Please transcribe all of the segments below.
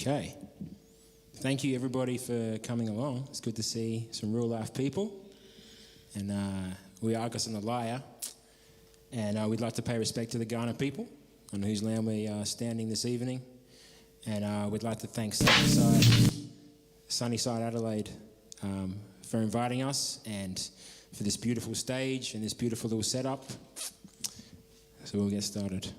Okay. Thank you, everybody, for coming along. It's good to see some real-life people. And we are Argus and the Liar. And we'd like to pay respect to the Ghana people on whose land we are standing this evening. And we'd like to thank Sunnyside Adelaide for inviting us and for this beautiful stage and this beautiful little setup. So we'll get started.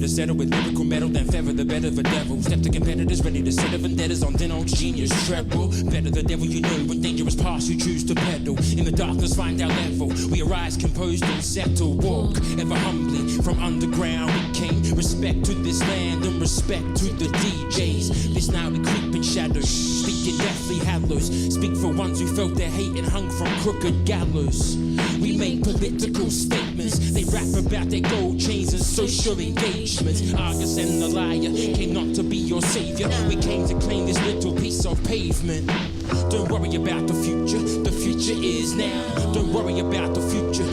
Settle with lyrical metal, then feather the bed of a devil. Step to competitors, ready to settle vendettas on then old genius treble. Better the devil you know, when dangerous paths you choose to pedal. In the darkness find our level, we arise composed and settle. Walk ever humbly from underground we came. Respect to this land and respect to the DJs. This now we creep in shadows, speaking deathly hallows. Speak for ones who felt their hate and hung from crooked gallows. We make political statements, they rap about their gold chains and social engagements. Argus and the Liar came not to be your savior. We came to claim this little piece of pavement. Don't worry about the future is now. Don't worry about the future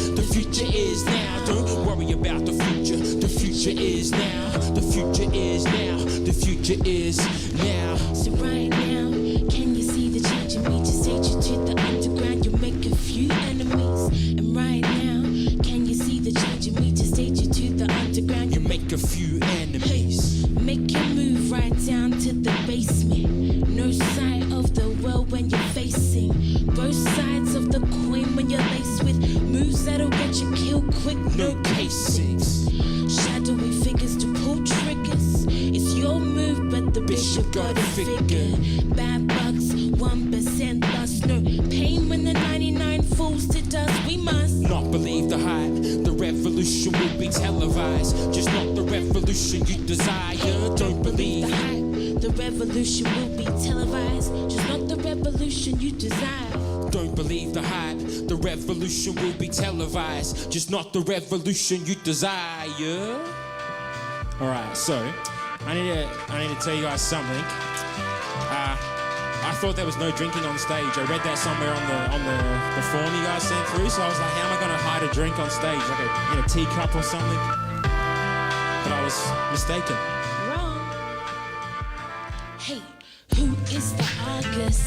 is now. Don't worry about the future is now. The future is now, the future is now. So right now, can you see the change in me? Just take you to the underground, you make a few enemies. And right now, can you see the change in me? Just take you to the underground, you make a few enemies. Make your move right down to the basement. No side of the world when you're facing both sides of the coin when you're laced with moves that'll get you killed quick. No casings. Shadowy figures to pull triggers. It's your move, but the bishop got a figure. Bad bucks, 1% lost. No pain when the 99 falls to dust. We must not believe the hype. The revolution will be televised, just not the revolution you desire. Don't believe the hype. The revolution will be televised, just not the revolution you desire. Don't believe the hype. The revolution will be televised, just not the revolution you desire. Alright, so I need to tell you guys something. I thought there was no drinking on stage. I read that somewhere on the form you guys sent through, so I was like, how am I gonna hide a drink on stage? Like in a teacup or something? But I was mistaken. Wrong. Hey, who is the Argus?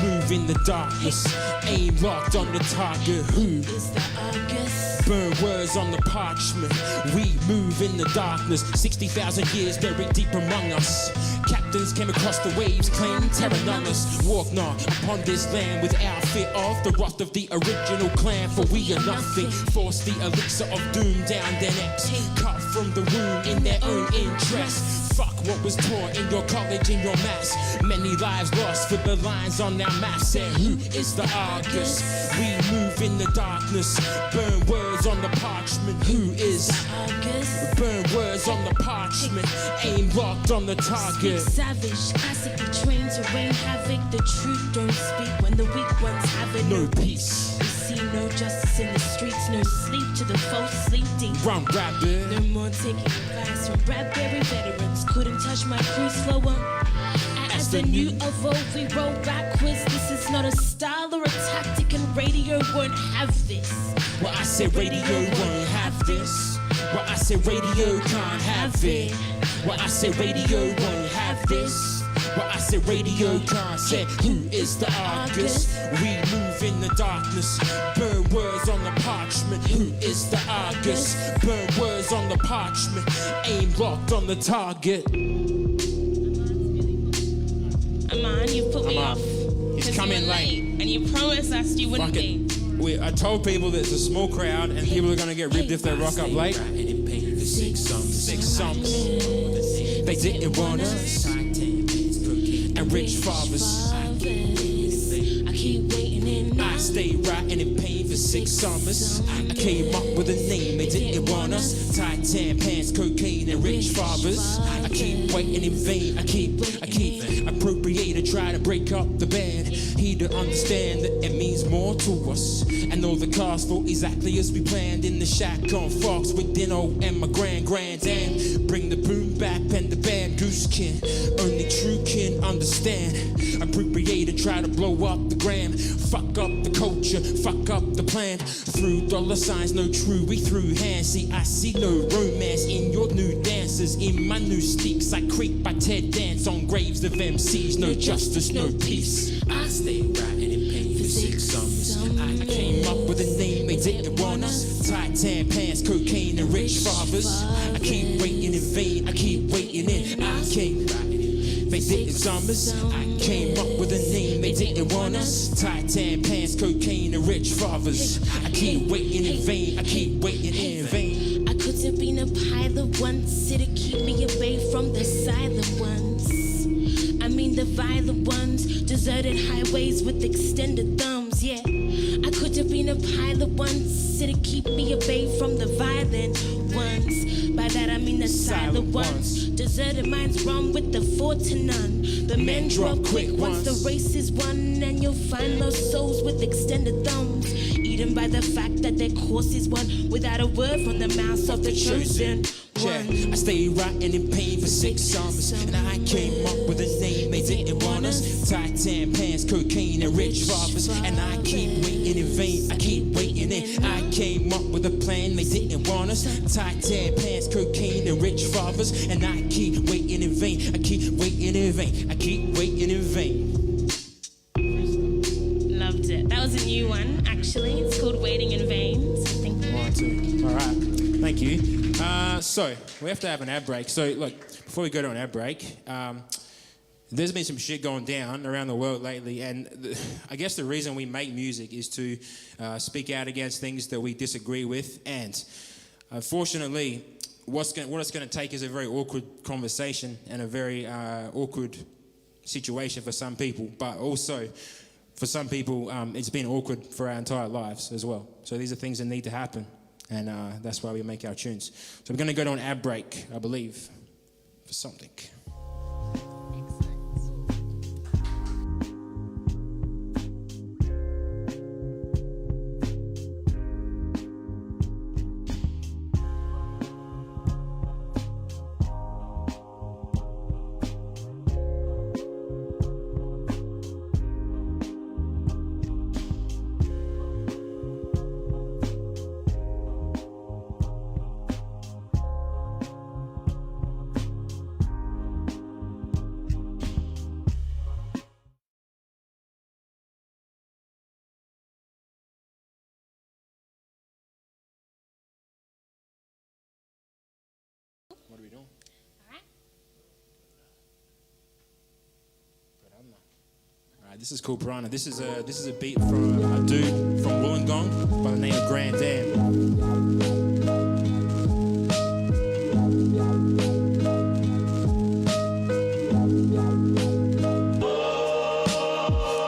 Move in the darkness, aim locked on the target. Who is the Argus? Burn words on the parchment. We move in the darkness, 60,000 years buried deep among us. Captains came across the waves, claimed terror on us. Walk not upon this land without fear of the wrath of the original clan, for we are nothing. Force the elixir of doom down their necks, cut from the womb in their own interest. Fuck what was taught in your college and your maths. Many lives lost for the lines on our maps. Said who is the Argus? We move in the darkness, burn words on the parchment. Who is the Argus? Burn words on the parchment, aim locked on the target. Speak savage, classically trained to rain havoc. The truth don't speak when the weak ones have it. No peace. We see no justice in the streets, no sleep to the false sleeping. Run rabbit. No more taking advice from Bradbury veterans. Couldn't touch my crew slower. As the new of old, we roll backwards. This is not a style or a tactic, and radio won't have this. Well, I say radio won't have this. Well, I say radio can't have it. Well, I say radio won't have this. Well, I say radio can't say who is the Argus? We move in the darkness, burn words on the parchment. Who is the Argus? Burn words on the parchment, aim locked on the target. Aman, you put me off. He's coming late. And you promised us you wouldn't be. I told people that it's a small crowd and people are going to get ribbed if they rock up late. Six sums. They didn't want us. And rich fathers. I keep waiting in I stayed writing in pain for 6 summers. I came up with a name, they didn't want us. Tight tan pants, cocaine, and rich fathers. I keep waiting in vain. I keep appropriated, try to break up the band. He don't understand that it means means more to us. I know the cars flow exactly as we planned in the shack on Fox with Dino and my grand dam. Bring the boom back and the band goose kin. Only true kin understand. Appropriate and try to blow up the gram. Fuck up the culture, fuck up the plan. Through dollar signs, no true, we threw hands. See, I see no romance in your new dances. In my new sticks, I creep by Ted dance on graves of MCs. No justice, no peace. I stay riding in pain for 6 summers. I came up with a name, they didn't want us. Tight tan pants, cocaine and rich fathers. I keep waiting in vain, I keep waiting in. I came they didn't summers. I came up with a name, they didn't want us. Tight tan pants, cocaine and rich fathers. I keep waiting in vain, I keep waiting in vain. I could have been a pilot once, it'd keep me away from the silent ones. I mean the violent ones, deserted highways with extended thumbs, yeah. I could have been a pilot once, it'd keep me away from the violent ones. By that I mean the silent ones. Deserted minds run with the 4 to none. The men drop quick once the race is won, and you'll find lost souls with extended thumbs, eaten by the fact that their course is won without a word from the mouths of the chosen one. I stayed rotting in pain for 6 summers, and I came up with a name they didn't want us. Tight tan pants, cocaine and rich fathers, and I keep waiting in vain, I keep waiting in. I came up with a plan they didn't want us. Tight tan pants, cocaine and rich fathers, and I keep waiting in vain, I keep waiting in vain, I keep waiting in vain. Loved it. That was a new one, actually. It's called Waiting in Vain. So thank you. 1, 2. All right, thank you. So we have to have an ad break. So look, before we go to an ad break, there's been some shit going down around the world lately, and I guess the reason we make music is to speak out against things that we disagree with. And unfortunately, what it's going to take is a very awkward conversation and a very awkward situation for some people, but also for some people, it's been awkward for our entire lives as well. So these are things that need to happen, and that's why we make our tunes. So we're going to go to an ad break, I believe, for something. What are we doing? All right, this is called Piranha. This is a beat from a dude from Wollongong by the name of Grand Dam.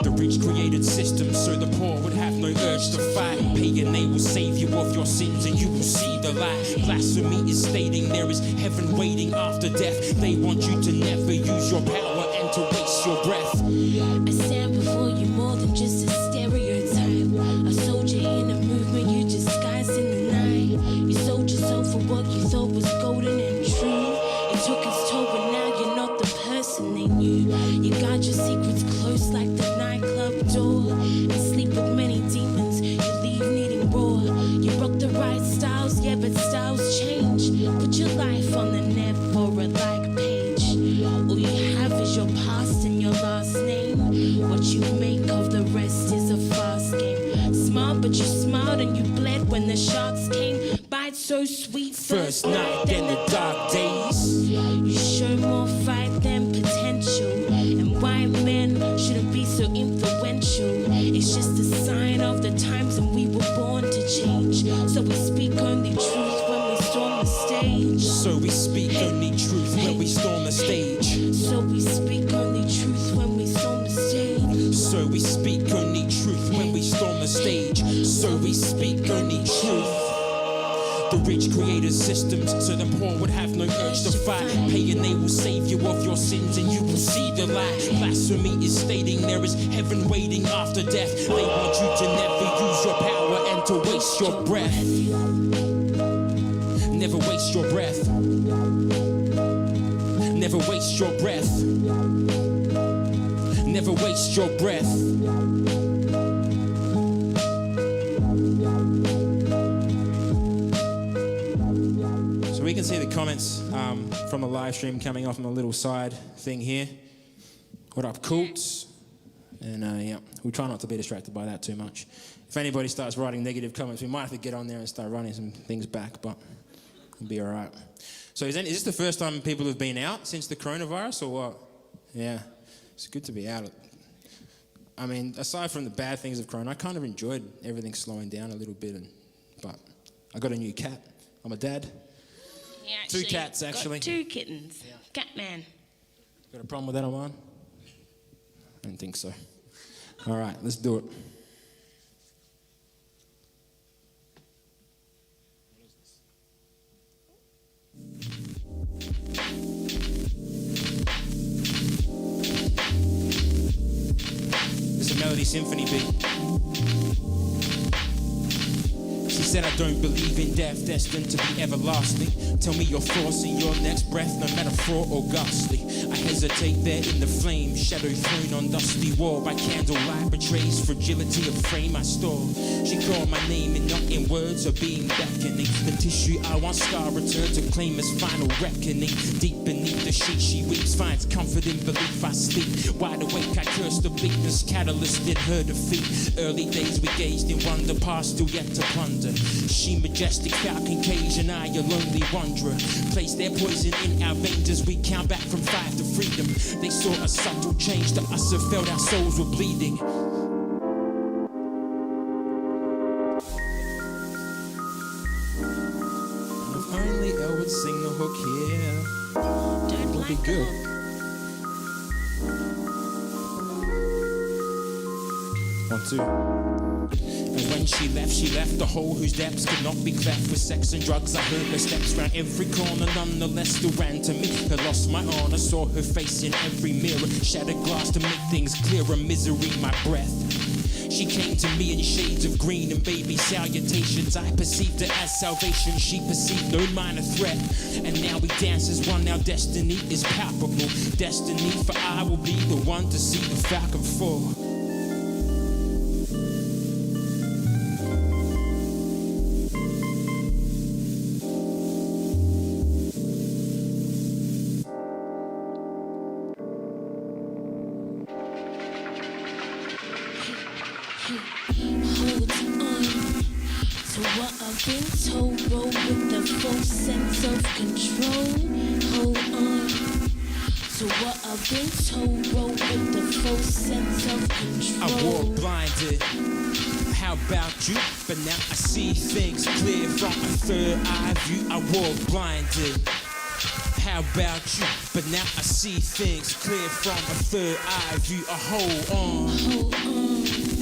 The rich created systems so the poor would have no urge to fight. Pagan, they will save you of your sins and you will see the light. Blasphemy is stating there is heaven waiting after death. They want you to never use your power and to waste your breath. I stand before you more than just a stereotype. A soldier in a movement you disguised in the night. You sold your soul for what you thought was golden and true. It took its toll, but now you're not the person they knew. You guard your secrets close like the nightclub door, and sleep with many demons you leave needing raw. You rock the right styles, yeah, but styles change. Put your life on the net for a like page. All you have is your past and your last name. What you make of the rest is a fast game. Smart, but you smiled and you bled when the sharks came. Bite so sweet First night, then the dark days. You show more fight than potential, and white men shouldn't be so influential. It's just a sign of the times, and we were born to change. So we speak only truth when we storm the stage. So we speak only truth when we storm the stage. So we speak only truth when we storm the stage. So we speak only truth when we storm the stage. So we speak only truth. The rich created systems so the poor would have no urge to fight. Pay and they will save you of your sins and you will see the light. Blasphemy is stating there is heaven waiting after death. They want you to never use your power and to waste your breath. Never waste your breath. Never waste your breath. Never waste your breath. So we can see the comments from the live stream coming off on the little side thing here. What up, Colts? And yeah, we try not to be distracted by that too much. If anybody starts writing negative comments, we might have to get on there and start running some things back, but we'll be all right. So is this the first time people have been out since the coronavirus or what? Yeah, it's good to be out. I mean, aside from the bad things of corona, I kind of enjoyed everything slowing down a little bit. But I got a new cat. I'm a dad. Yeah, 2 cats, actually. Got 2 kittens. Yeah. Catman. Got a problem with that on mine? I don't think so. All right, let's do it. It's a melody symphony beat. She said, I don't believe in death, destined to be everlasting. Tell me your thoughts in your next breath, no metaphor or ghastly. I hesitate there in the flame, shadow thrown on dusty wall by candlelight, betrays fragility of frame I store. She called my name and not in words or being beckoning. The tissue I once scar returned to claim as final reckoning. Deep beneath the sheet she weeps, finds comfort in belief I sleep. Wide awake I curse the bleakness, catalyst in her defeat. Early days we gazed in wonder, past still yet to plunder. She majestic falcon cage and I a lonely wanderer. Place their poison in our veins as we count back from 5 to freedom. They saw a subtle change to us and felt our souls were bleeding. If only Elle would sing the hook here, it would be good. One, two. And when she left the hole whose depths could not be cleft with sex and drugs. I heard her steps round every corner, nonetheless still ran to me. I lost my honor, saw her face in every mirror. Shattered glass to make things clearer, misery my breath. She came to me in shades of green and baby salutations. I perceived her as salvation, she perceived no minor threat. And now we dance as one, our destiny is palpable. Destiny, for I will be the one to see the falcon fall. Hold on to what I've been told, roll with the full sense of control. Hold on to what I've been told, roll with the full sense of control. I walk blinded, how about you? But now I see things clear from a third eye view. I walk blinded, how about you? But now I see things clear from a third eye view. Hold on.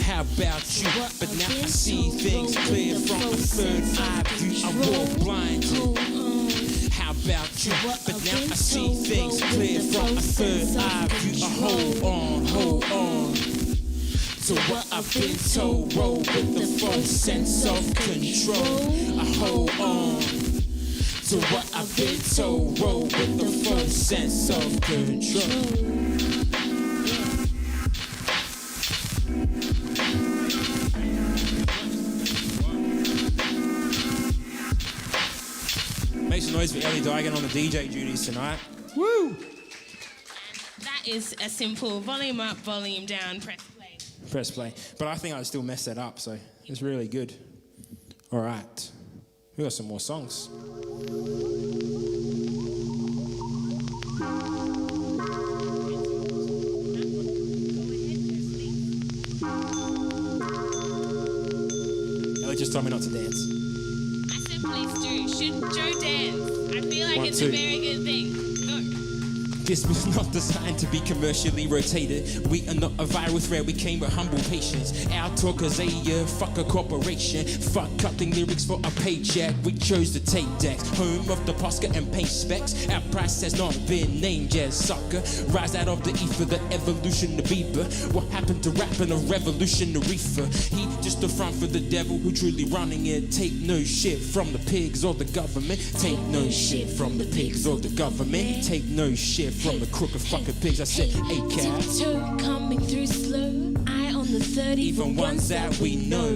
How about you? But now I see things clear from a third eye view. I walk blinded. How about you? But now I see things clear from a third eye view. Hold on. To what I've been told, roll with the full sense of control. I hold on. To what I've been told, roll with the full sense of control. Make some noise for Ellie Digan on the DJ duties tonight. Woo! That is a simple volume up, volume down, press play. Press play. But I think I still messed that up, so it's really good. All right. We got some more songs. Ellie just told me not to dance. I said please do. Should Joe dance? I feel like it's a very good thing. Go. This was not designed to be commercially rotated. We are not a viral thread, we came with humble patience. Our talk is a fuck a corporation. Fuck cutting lyrics for a paycheck. We chose to take decks, home of the Posca and paint specs. Our price has not been named yet, sucker. Rise out of the ether, the evolution of Bieber. What happened to rapping a revolutionary for? He just a front for the devil who truly running it. Take no shit from the pigs or the government. Take no shit from the pigs or the government. Take no shit from the crooked fucking pigs. I said, hey, cat. Tiptoe coming through slow. Eye on the third, Even ones that we know,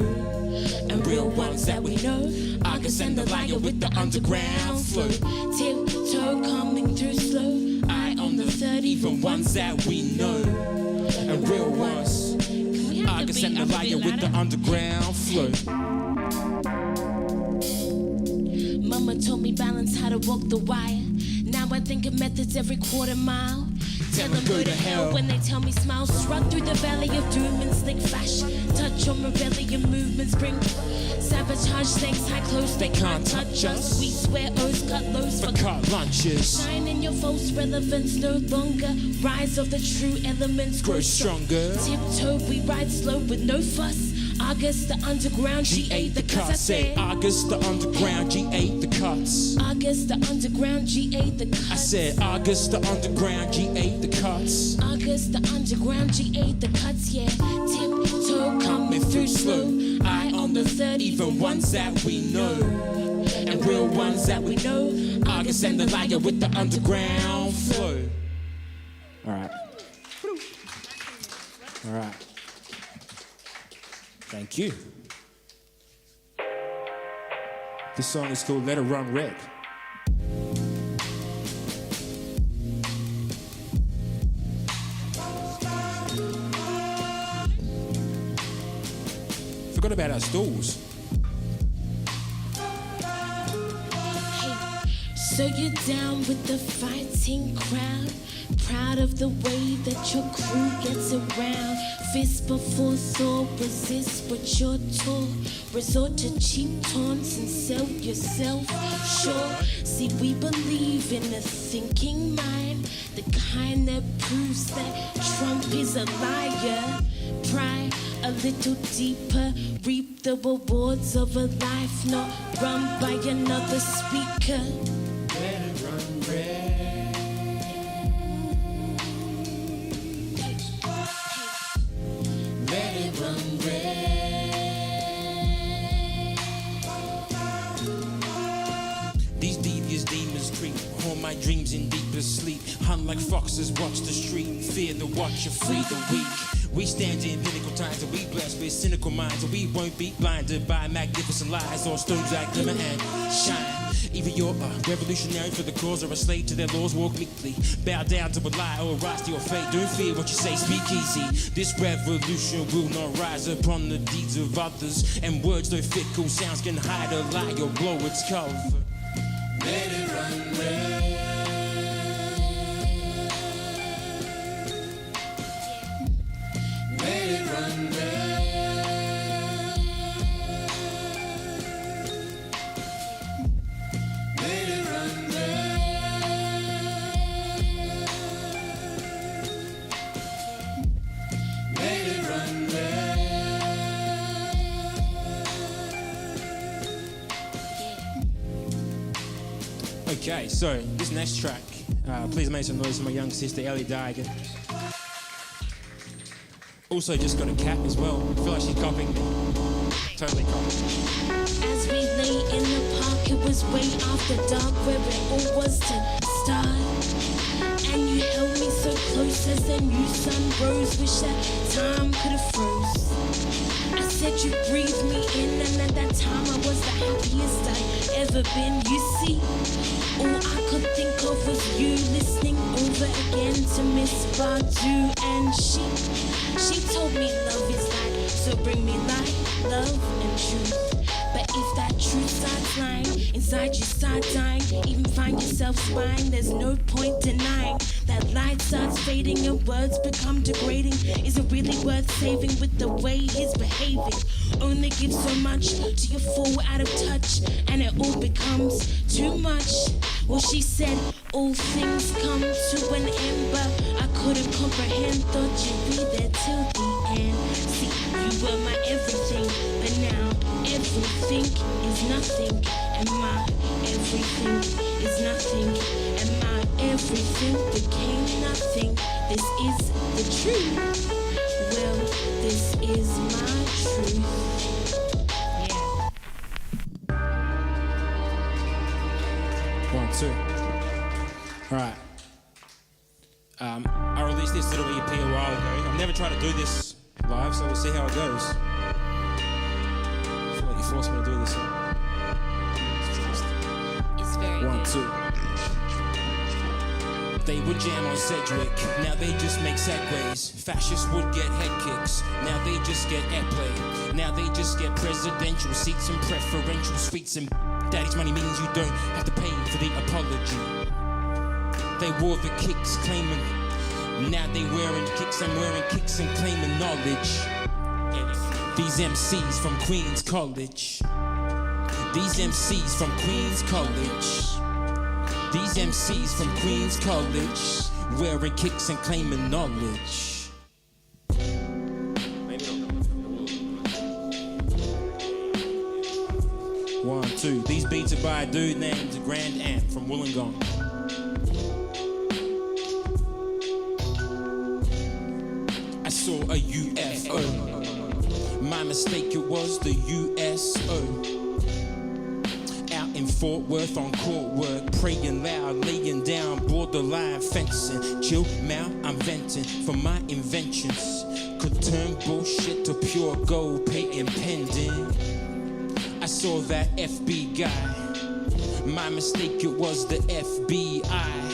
and real ones that we know. August and the liar with the underground flow. Tiptoe coming through slow. Eye on the third, even ones that we know, and real ones. August and the liar with the underground flow. Mama told me balance how to walk the wire. Now I think of methods every quarter mile. Tell them go to hell when they tell me smile. Strut through the valley of doom in slick fashion. Touch on rebellion movements, bring sabotage snakes high close. They can't touch us. We swear oaths cut lows for cut lunches. Shine in your false relevance no longer. Rise of the true elements grow stronger. Tiptoe we ride slow with no fuss. August the underground, G8 the cuts. I said August the underground, G8 the cuts. August the underground, G8 the cuts. I said August the underground, G8 the cuts. August the underground, G8 the cuts, yeah. Tiptoe coming through slow. Eye on the third, even ones that we know, and real ones that we know. August and the liar with the underground flow. All right. All right. Thank you. This song is called Let It Run Red. Forgot about our stools. So you're down with the fighting crowd, proud of the way that your crew gets around. Fist before thought, resist what you're taught. Resort to cheap taunts and sell yourself short. See, we believe in a thinking mind, the kind that proves that Trump is a liar. Pry a little deeper, reap the rewards of a life not run by another speaker. Let it run red. Let it run red. These devious demons creep, haunt my dreams in deepest sleep. Hunt like foxes, watch the street. Fear the watcher, free the weak. We stand in pinnacle times and we blessed with cynical minds, and we won't be blinded by magnificent lies or stones that glimmer and shine. Either you're a revolutionary for the cause or a slave to their laws, walk meekly. Bow down to a lie or rise to your fate. Don't fear what you say, speak easy. This revolution will not rise upon the deeds of others, and words though fickle sounds can hide a lie or blow its cover. Let it run red. Let it run red. Let it run red. Let it run red. Okay, so this next track, please make some noise for my young sister Ellie Digan. Also just got a cat as well. I feel like she's copying me. Totally copying me. As we lay in the park, it was way after dark where it all was to start. And you held me so close as the new sun rose. Wish that time could have froze. I said you breathed me in, and at that time I was the happiest I'd ever been. You see, all I could think of was you, listening over again to Miss Badu, and she told me love is light, so bring me light, love, and truth. But if that truth starts lying, inside you start dying, even find yourself spying, there's no point denying that light starts fading and words become degrading. Is it really worth saving with the way he's behaving? Only give so much till you fall out of touch, and it all becomes too much. Well, she said all things come to an end, but I couldn't comprehend. Thought you'd be there till the end. See, you were my everything, but now everything is nothing, and my everything is nothing, and my everything became nothing. This is the truth. Well, this is my truth. Yeah. 1, 2. All right. I released this little EP a while ago. I've never tried to do this live, so we'll see how it goes. I feel like you forced me to do this. It's very 1, good. 2. They would jam on Cedric, now they just make segues. Fascists would get head kicks, now they just get airplay. Now they just get presidential seats and preferential suites. And daddy's money means you don't have to pay for the apology. They wore the kicks claiming, now they wearing kicks and wearing kicks and claiming knowledge. These MCs from Queen's College. These MCs from Queen's College. These MCs from Queen's College, wearing kicks and claiming knowledge. 1, 2. These beats are by a dude named Grand Ant from Wollongong. I saw a UFO. My mistake, it was the USO. In Fort Worth on court work, praying loud, laying down borderline fencing. Chill, mouth, I'm venting for my inventions. Could turn bullshit to pure gold, patent pending. I saw that FB guy. My mistake, it was the FBI.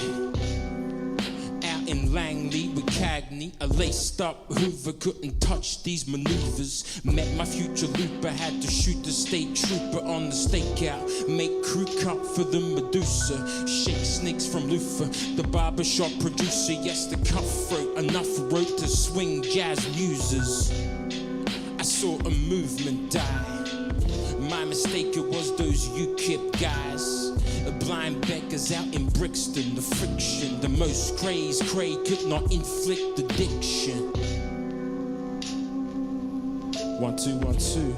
Out in Langley with Cagney, a laced up Hoover couldn't touch these maneuvers. Met my future looper, had to shoot the state trooper on the stakeout. Make crew cut for the Medusa. Shake snakes from Luther, the barbershop producer. Yes, the cutthroat, enough rope to swing jazz muses. I saw a movement die. My mistake, it was those UKIP guys. Blind beggars out in Brixton, the friction, the most crazed Craig could not inflict addiction. 1, 2, 1, 2.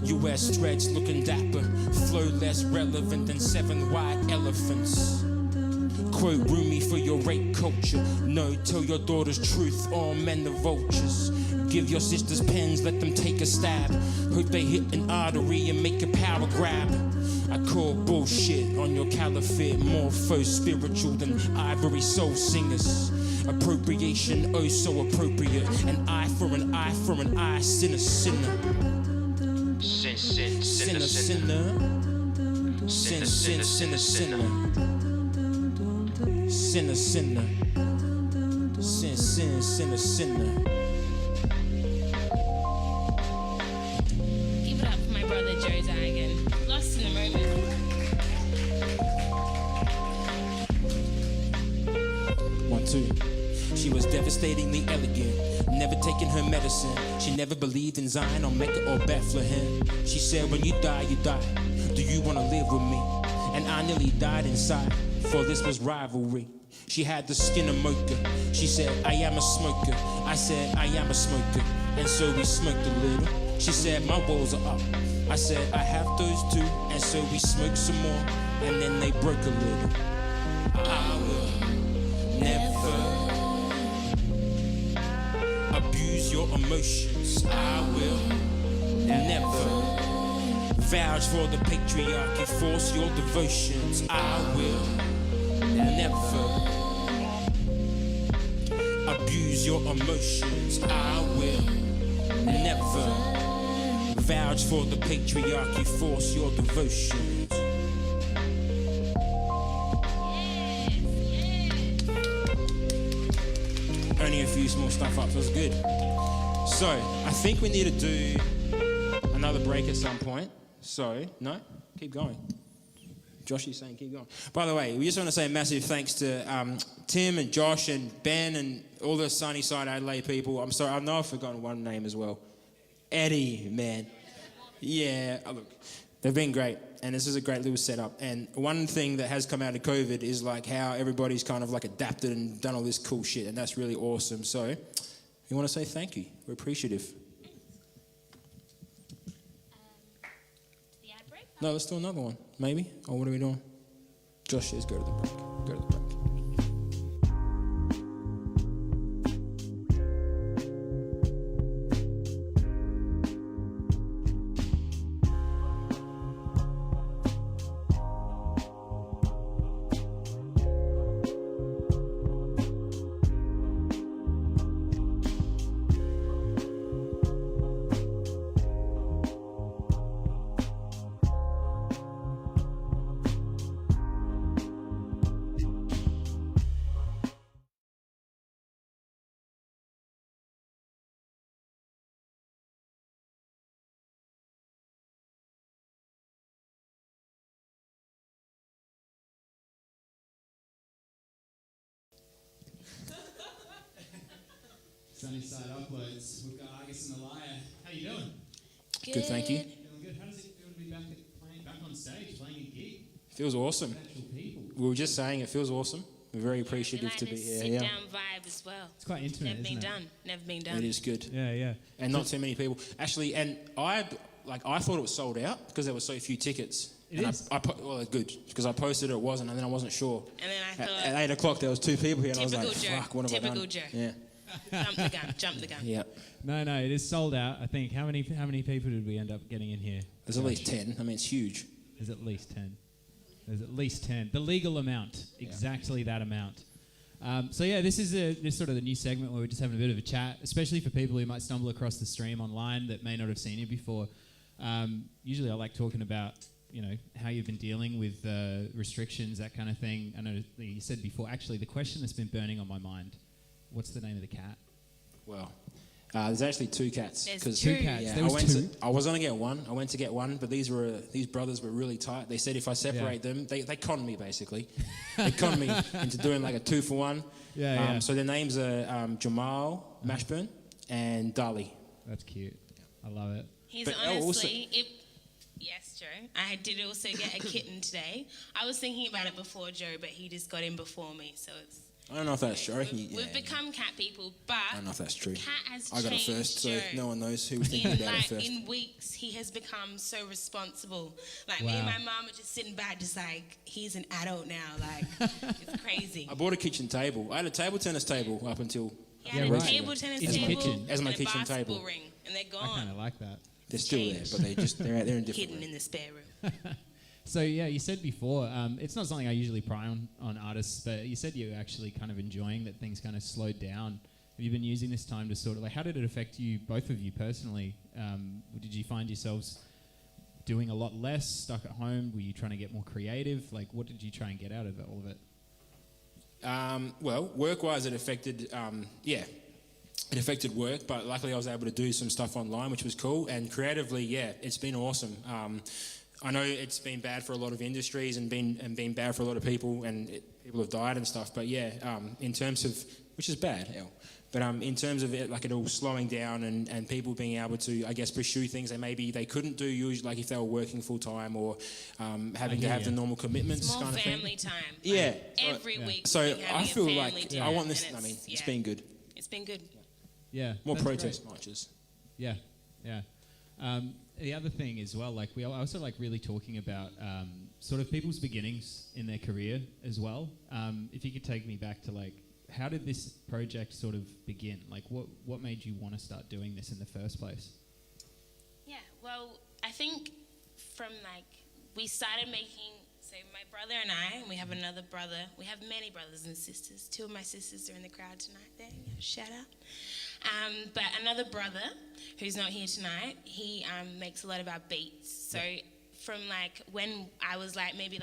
US threads looking dapper, flow less relevant than 7 white elephants. Quote Rumi for your rape culture. No, tell your daughter's truth, all men are vultures. Give your sisters pens, let them take a stab. Hope they hit an artery and make a power grab. I call bullshit on your caliphate, more faux spiritual than ivory soul singers. Appropriation, oh so appropriate. An eye for an eye for an eye, sinner, sinner. Sinner, sinner, sinner. Sinner, sinner, sinner, sinner. Sinner, sinner. Sin, sin, sinner, sinner. Give it up for my brother Joe Zagan. Lost in the moment. 1, 2. She was devastatingly elegant, never taking her medicine. She never believed in Zion or Mecca or Bethlehem. She said, when you die, you die. Do you want to live with me? And I nearly died inside, for this was rivalry. She had the skin of mocha. She said, I am a smoker. I said, I am a smoker. And so we smoked a little. She said, my walls are up. I said, I have those too. And so we smoked some more, and then they broke a little. I will never abuse your emotions. I will never vouch for the patriarchy, force your devotions. I will never abuse your emotions. I will never vouch for the patriarchy, force your devotions. few small stuff up, so it's good. So, I think we need to do another break at some point. So, no? Keep going. Josh is saying keep going. By the way, we just want to say a massive thanks to Tim and Josh and Ben and all the Sunnyside Adelaide people. I'm sorry, I know I've forgotten one name as well. Eddie, man. Yeah, look, they've been great. And this is a great little setup. And one thing that has come out of COVID is like how everybody's kind of like adapted and done all this cool shit. And that's really awesome. So we want to say thank you. We're appreciative. The ad break? No, let's do another one, maybe. Or what are we doing? Josh says go to the break. Go to the break. Sunnyside Uploads. We've got Argus and the Liar. How you doing? Good, thank you. Feeling good. How does it feel to be back on stage, playing a gig? Feels awesome. With actual people. We were just saying it feels awesome. We're very appreciative to be here. Sit Yeah, down vibe as well. It's quite intimate, Never been isn't it? done. Never been done. it is good. Yeah, yeah. And not too many people. Actually, and I thought it was sold out because there were so few tickets. It and is. Well, good, because I posted it wasn't, and then I wasn't sure. And then I thought, At 8 o'clock, there was 2 people here, and I was Typical like, Joe. fuck, what have I Typical done? Joe. Yeah, jump the gun. yeah. No, it is sold out. I think. How many people did we end up getting in here? There's at least 10. I mean, it's huge. There's at least 10. There's at least 10. The legal amount. Exactly that amount. So yeah, this is this sort of the new segment where we're just having a bit of a chat, especially for people who might stumble across the stream online that may not have seen you before. Usually I like talking about, how you've been dealing with restrictions, that kind of thing. I know that you said before, actually, the question that's been burning on my mind, what's the name of the cat? Well, there's actually 2 cats. There's 'cause- two. Two cats. Yeah, There was two. I was going to get one. I went to get one, but these brothers were really tight. They said if I separate them, they conned me basically. They conned me into doing like a 2-for-1. Yeah. So their names are Jamal Mashburn and Dali. That's cute. I love it. He's But honestly, yes, Joe. I did also get a kitten today. I was thinking about it before Joe, but he just got in before me, so it's. I don't know if that's true. I reckon We've become cat people, but I don't know if that's true. cat has I got it changed first, so Joe. no one knows who was thinking about it first. In weeks, he has become so responsible. Like me and Wow. my mum are just sitting back, just like he's an adult now. Like it's crazy. I bought a kitchen table. I had a table tennis table up until He had Yeah, a right. table tennis As my table kitchen. As my and kitchen a basketball table. ring, and they're I kind gone, of like that. they're still there, changed. but they're out there in different hidden rooms. in the spare room. So yeah, you said before, it's not something I usually pry on artists, but you said you're actually kind of enjoying that things kind of slowed down. Have you been using this time to sort of how did it affect you, both of you personally? Did you find yourselves doing a lot less, stuck at home? Were you trying to get more creative? What did you try and get out of all of it? Well, work-wise, it affected, it affected work, but luckily I was able to do some stuff online, which was cool. And creatively, it's been awesome. I know it's been bad for a lot of industries and been bad for a lot of people, and people have died and stuff. But in terms of, which is bad, but in terms of it, it all slowing down and people being able to, I guess, pursue things they couldn't do usually, like if they were working full time or having to have the normal commitments It's more kind of family thing. time. Yeah. Every week. So we're having I a feel family like time, I want this. and I mean, it's yeah, been good. It's been good. Yeah, More that's protest great. marches. Yeah. The other thing as well, we also really talking about sort of people's beginnings in their career as well. If you could take me back to how did this project sort of begin? What made you want to start doing this in the first place? Yeah, well, I think from we started making, so my brother and I, we have another brother, we have many brothers and sisters. 2 of my sisters are in the crowd tonight there, shout out. But another brother who's not here tonight, he makes a lot of our beats. So from when I was maybe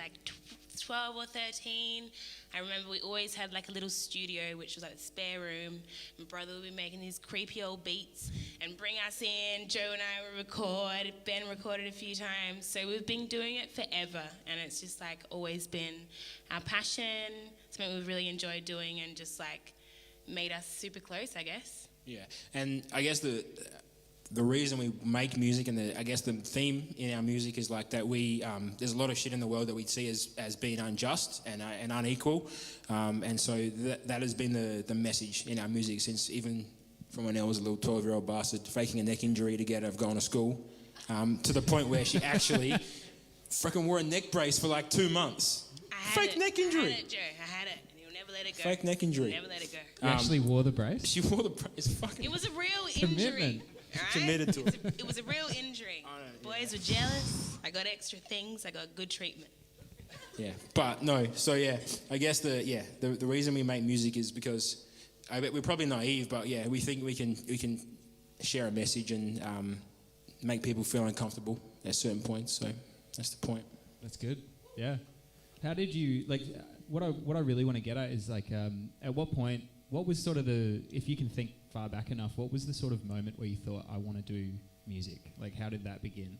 12 or 13, I remember we always had like a little studio, which was like the spare room. My brother would be making these creepy old beats and bring us in. Joe and I would record. Ben recorded a few times. So we've been doing it forever, and it's just like always been our passion, something we've really enjoyed doing, and just like made us super close, I guess. Yeah, and I guess the reason we make music and I guess the theme in our music is like that there's a lot of shit in the world that we see as being unjust and unequal, and so that has been the message in our music since even from when I was a little 12-year-old bastard faking a neck injury to get out of going to school, to the point where she actually freaking wore a neck brace for like 2 months. Fake neck injury. I had it, Joe. I had it. And you'll never let it go. Fake neck injury. Never let it go. You actually wore the brace? She wore the brace. Fucking. It was a real injury. Commitment. All right? Committed to it. It was a real injury. Boys were jealous. I got extra things. I got good treatment. Yeah, but no. So yeah, I guess the reason we make music is because we're probably naive, but yeah, we think we can share a message and make people feel uncomfortable at certain points. So that's the point. That's good. Yeah. How did you like? What I really want to get at is like, at what point? What was sort of if you can think far back enough, what was the sort of moment where you thought, I want to do music? Like, how did that begin?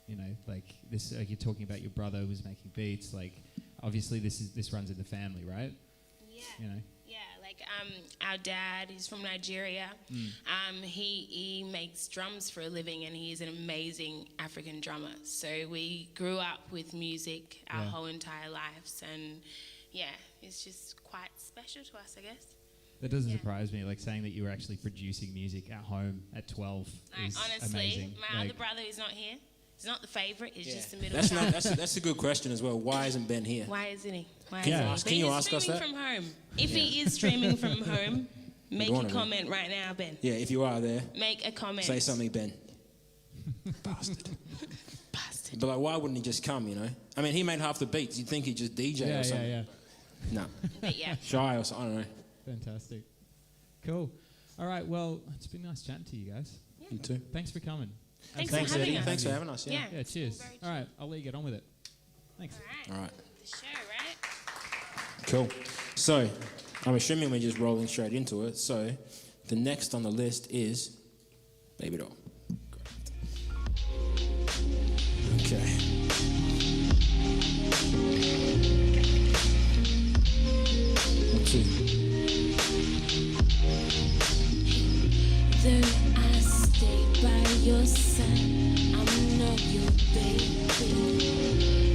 You know, like this. Like you're talking about your brother was making beats. Like, obviously this runs in the family, right? Yeah. You know. Yeah, like our dad, he's from Nigeria. He makes drums for a living, and he's an amazing African drummer. So we grew up with music our whole entire lives, and yeah, it's just quite special to us, I guess. That doesn't surprise me. Like saying that you were actually producing music at home at 12 is honestly, amazing. my other brother who's not here, he's not the favourite. He's just the middle That's child. that's a good question as well. Why isn't Ben here? Why isn't he? Why Can you isn't ask- he? can you Ben is ask us streaming that? from home. If he is streaming from home, make want a to, comment right now, Ben. Yeah, if you are there, Make a comment. say something, Ben. Bastard. Bastard. But like, why wouldn't he just come? You know, I mean, he made half the beats. You'd think he'd just DJ or something. Yeah. No, But yeah. shy or something. I don't know. Fantastic. Cool. All right. Well, it's been nice chatting to you guys. You too. Thanks for coming. Thanks Thanks, for having Eddie. us. Thanks for having us. Yeah. Yeah. Yeah. Cheers. Very All right. I'll let you get on with it. Thanks. All All right. The show, right? Cool. So, I'm assuming we're just rolling straight into it. So, the next on the list is Baby Doll. Okay. One, two. Though I stay by your side, I'm not your baby.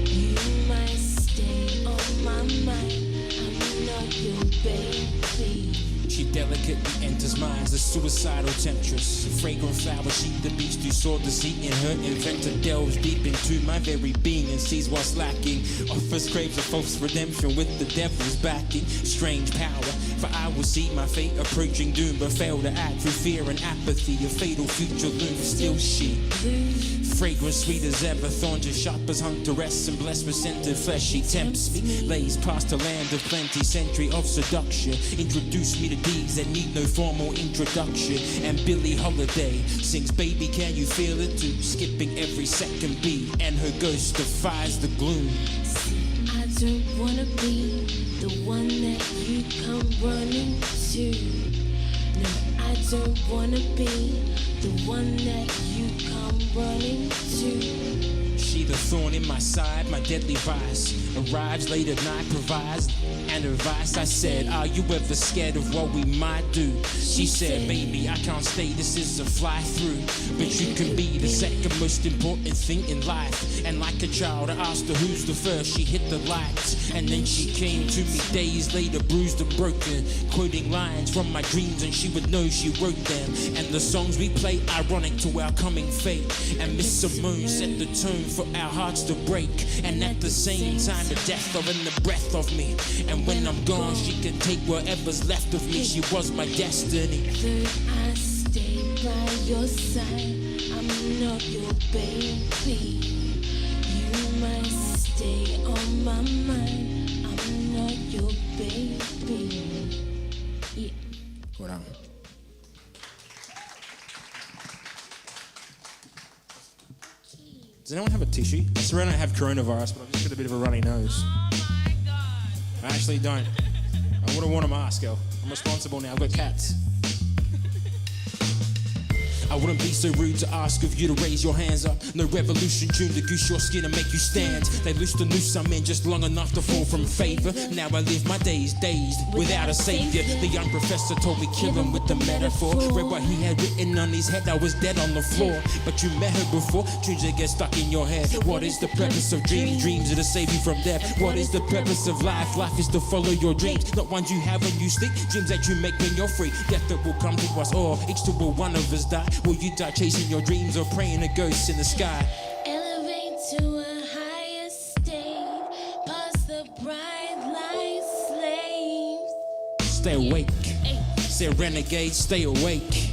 You might stay on my mind, I'm not your baby. She delicately enters minds, the suicidal temptress. Fragrant flower, she the beast who saw deceit in her inventor. Delves deep into my very being and sees what's lacking. Offers craves a false redemption with the devil's backing. Strange power, for I will see my fate approaching doom, but fail to act through fear and apathy. A fatal future looms, still she. Fragrant, sweet as ever, thorns as sharp as hunteress, and blessed with scented flesh. She tempts me, lays past a land of plenty, century of seduction. Introduce me to deeds that need no formal introduction. And Billie Holiday sings, baby, can you feel it too? Skipping every second beat, and her ghost defies the gloom. I don't wanna be the one that you come running to. No, I don't wanna be the one that you come running to. She the thorn in my side, my deadly vice. Arrives late at night, provides and advice. I said, are you ever scared of what we might do? She said, baby, I can't stay, this is a fly through. But you can be the second most important thing in life. And like a child, I asked her who's the first, she hit the lights. And then she came to me days later, bruised and broken, quoting lines from my dreams, and she would know she wrote them. And the songs we play, ironic to our coming fate. And Miss Simone set the tone for our hearts to break. And at the same time, the death of and the breath of me. And when I'm gone, she can take whatever's left of me. She was my destiny. Though I stay by your side, I'm not your baby. You might stay on my mind, I'm not your baby. Yeah. Well done. Does anyone have a tissue? I swear I don't have coronavirus, but I've just got a bit of a runny nose. Oh my God. I actually don't. I wouldn't want a mask, girl. I'm responsible now. I've got cats. I wouldn't be so rude to ask of you to raise your hands up. No revolution tune to goose your skin and make you stand. They loosed the noose I'm in just long enough to fall from favor. Now I live my days dazed without a savior. The young professor told me kill him with the metaphor. Read what he had written on his head, I was dead on the floor. But you met her before, tunes that get stuck in your head. What is the purpose of dreams? Dreams are to save you from death. What is the purpose of life? Life is to follow your dreams, not ones you have when you sleep. Dreams that you make when you're free. Death that will come to us all, each to will one of us die. Will you die chasing your dreams or praying to ghosts in the sky? Elevate to a higher state, past the bright light slaves. Stay awake. Hey. Say renegade, stay awake.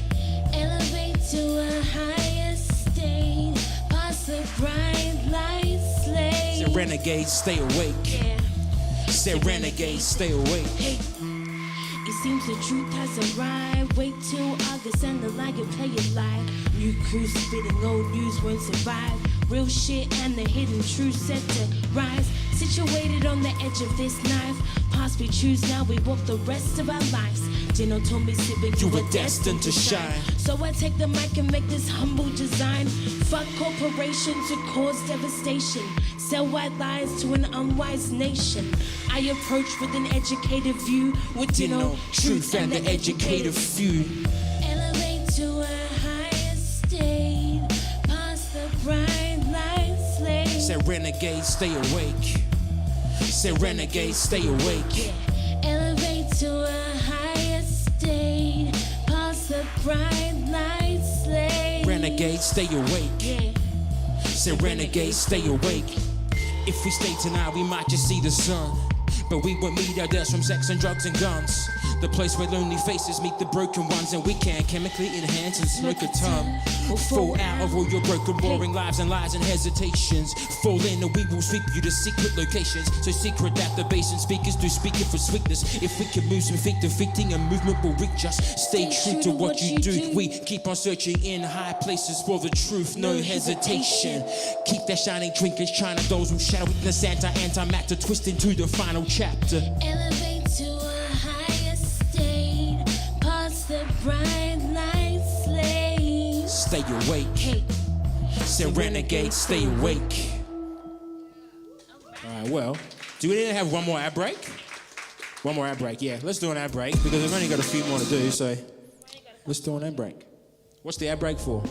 Elevate to a higher state, past the bright light slaves. Say renegade, stay awake. Yeah. Say renegade, stay awake. Hey. It seems the truth has arrived. Wait till August and the lie and play it live. New crew spitting old news won't survive. Real shit and the hidden truth set to rise. Situated on the edge of this knife. Past we choose, now we walk the rest of our lives. Dino told me sit back, You were destined to shine. So I take the mic and make this humble design. Fuck corporations who cause devastation. Sell white lies to an unwise nation. I approach with an educated view. With Dino, truth and the educated few. Elevate to a higher state, past the bright light slaves. Say renegade, stay awake. Say renegade, stay awake. Yeah. Elevate to a higher state, past the bright light slaves. Renegade, stay awake. Yeah. Say renegade, stay awake. If we stay tonight, we might just see the sun. But we won't meet our deaths from sex and drugs and guns. The place where lonely faces meet the broken ones, and we can chemically enhance and smoke a tongue. Fall out of all your broken, boring lives and lies and hesitations. Fall in and we will sweep you to secret locations. So secret that the bass and speakers do speaking for sweetness. If we can move some feet, defeating a movement will reach us. Stay true to what you do. We keep on searching in high places for the truth, no hesitation. Keep their shining trinkets, China dolls who shadow weakness, anti-matter, twist into the final chapter. Elevate to a higher state, past the bright light slaves. Stay awake. Hey. Say renegade, stay awake. All right, well, do we need to have one more ad break? One more ad break, yeah. Let's do an ad break because we've only got a few more to do, so let's do an ad break. What's the ad break for?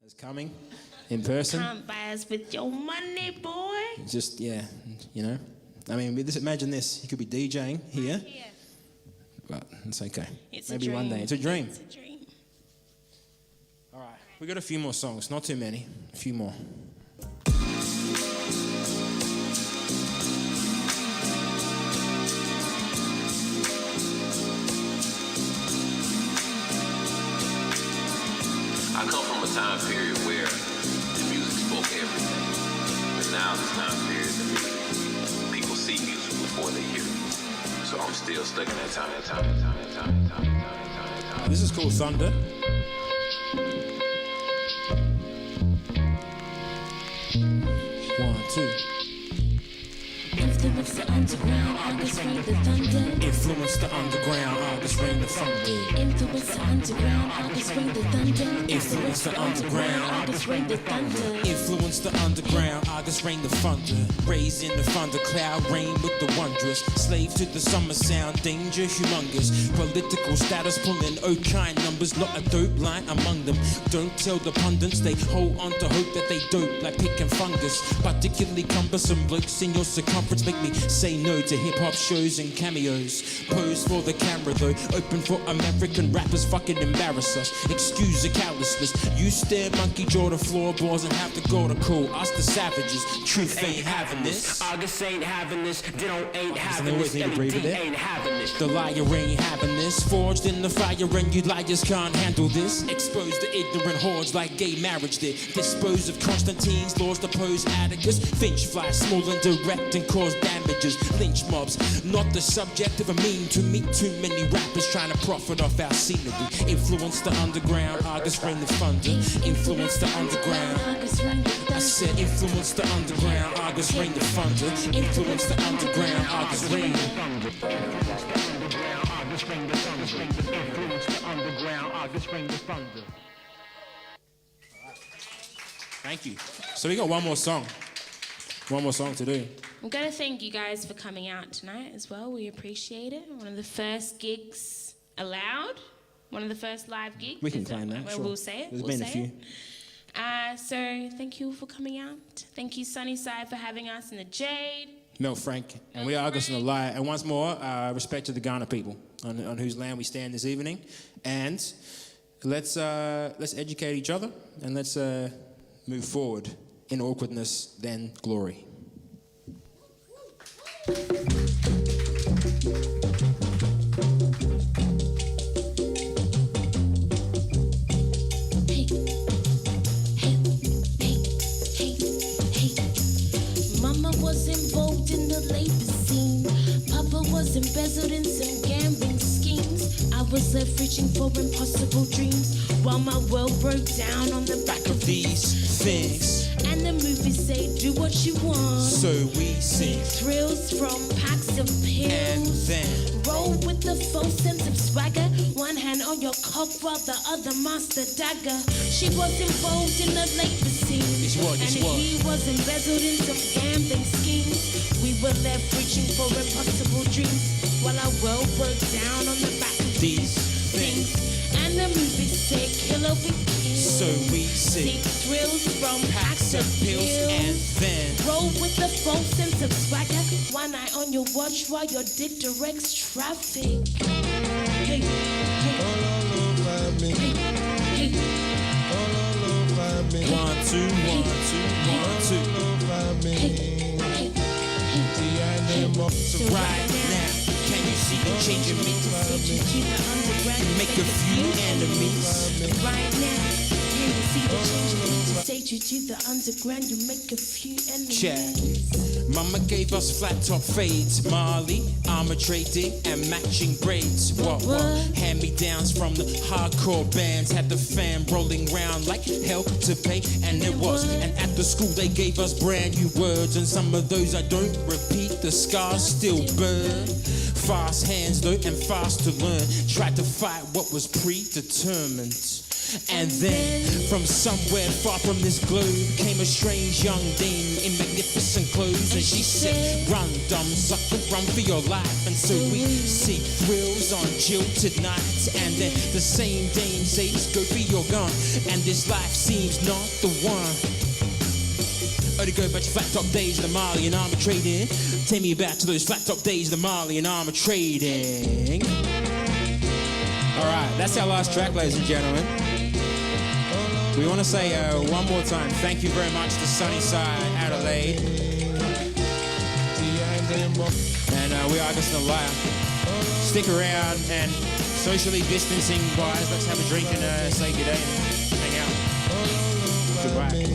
Is coming in person. Can't buy us with your money, boy. Just, yeah, you know. I mean, imagine this. You could be DJing here, Yeah. but it's okay. It's a Maybe one dream. day. It's a dream. It's a dream. All right, we got a few more songs. Not too many. A few more. I come from a time period where the music spoke everything. But now this time period, the music, people see music before they hear it. So I'm still stuck in that time. This is called Thunder. One, two. Influence the underground, August rain the thunder. Influence the underground, August rain the thunder. Influence the underground, August rain the thunder. Influence the underground, August rain the thunder. Influence the underground, August rain the thunder. Raised in the thundercloud, rain with the wondrous. Slave to the summer sound, danger humongous. Political status pulling kind numbers, not a dope line among them. Don't tell the pundits, they hold on to hope that they dope like picking fungus. Particularly cumbersome blokes in your circumference make me say no to hip-hop shows and cameos. Pose for the camera though, open for American rappers, fucking embarrass us. Excuse the callousness. You stare monkey jaw to floorboards and have to go to cool. Us the savages, truth ain't having this. August ain't having this, Ditto ain't having always this, need to breathe it LED in. ain't having this. The liar ain't having this. Forged in the fire and you liars can't handle this. Expose the ignorant hordes like gay marriage did. Dispose of Constantine's laws to pose Atticus. Finch fly small and direct and cause damages. Lynch mobs, not the subject of a meme. To meet too many rappers trying to profit off our scenery. Influence the underground, August rain the thunder. Influence the underground. August rain the thunder. I said influence the underground, August rain the thunder. Influence the underground, August rain. Thank you. So we got one more song. One more song to do. I'm going to thank you guys for coming out tonight as well. We appreciate it. One of the first gigs allowed. One of the first live gigs. We can claim that, Well, sure. We'll say it. There's we'll been a say few. it. So thank you for coming out. Thank you, Sunnyside, for having us in the Jade. Mel Frank, and we are August and the Liar. And once more, respect to the Ghana people on whose land we stand this evening. And let's educate each other and let's move forward in awkwardness, then glory. Hey, hey, hey, hey, hey. Mama was involved in the labor scene. Papa was embezzled in some gambling schemes. I was left reaching for impossible dreams while my world broke down on the back of These things, And the movies say do what you want. so we sing. Thrills from packs of And pills. then Roll with the false sense of swagger. One hand on your cock while the other master dagger. She was involved in the labor scene. It's what, it's and what? he was embezzled in some gambling schemes. We were left reaching for impossible dreams while our world broke down on the back of these things, And the movies say kill over kill. so we Seek sing. thrills from Packs of pills and then Roll with the false sense of swagger. One eye on your watch while your dick directs traffic. Hey, hey, hey, hey, hey, 1, 2, 1, 2, 1, 2. hey, hey, hey. So right now, can you see the change in me? Take you to the underground. Make a few enemies. Right now, can you see the change in me? To take you to the underground, you make a few enemies. Check. Mama gave us flat top fades, Marley, armor trading, and matching braids. What? Hand-me-downs from the hardcore bands had the fam rolling round like hell to pay, and it was. And at the school they gave us brand new words, and some of those I don't repeat. The scars still burn. Fast hands though, and fast to learn. Tried to fight what was predetermined. And then, from somewhere far from this globe, came a strange young dame in magnificent clothes. And she said, run, dumb sucker, run for your life. And so we seek thrills on jilted nights. And then the same dame says, go for your gun. And this life seems not the one. Oh, to go back to flat top days of the Mali and armor trading. Take me back to those flat top days of the Mali and armor trading. All right, that's our last track, ladies and gentlemen. We want to say one more time, thank you very much to Sunnyside, Adelaide. And we are August and the Liar. Stick around and socially distancing wise, let's have a drink and say good day and hang out. Goodbye.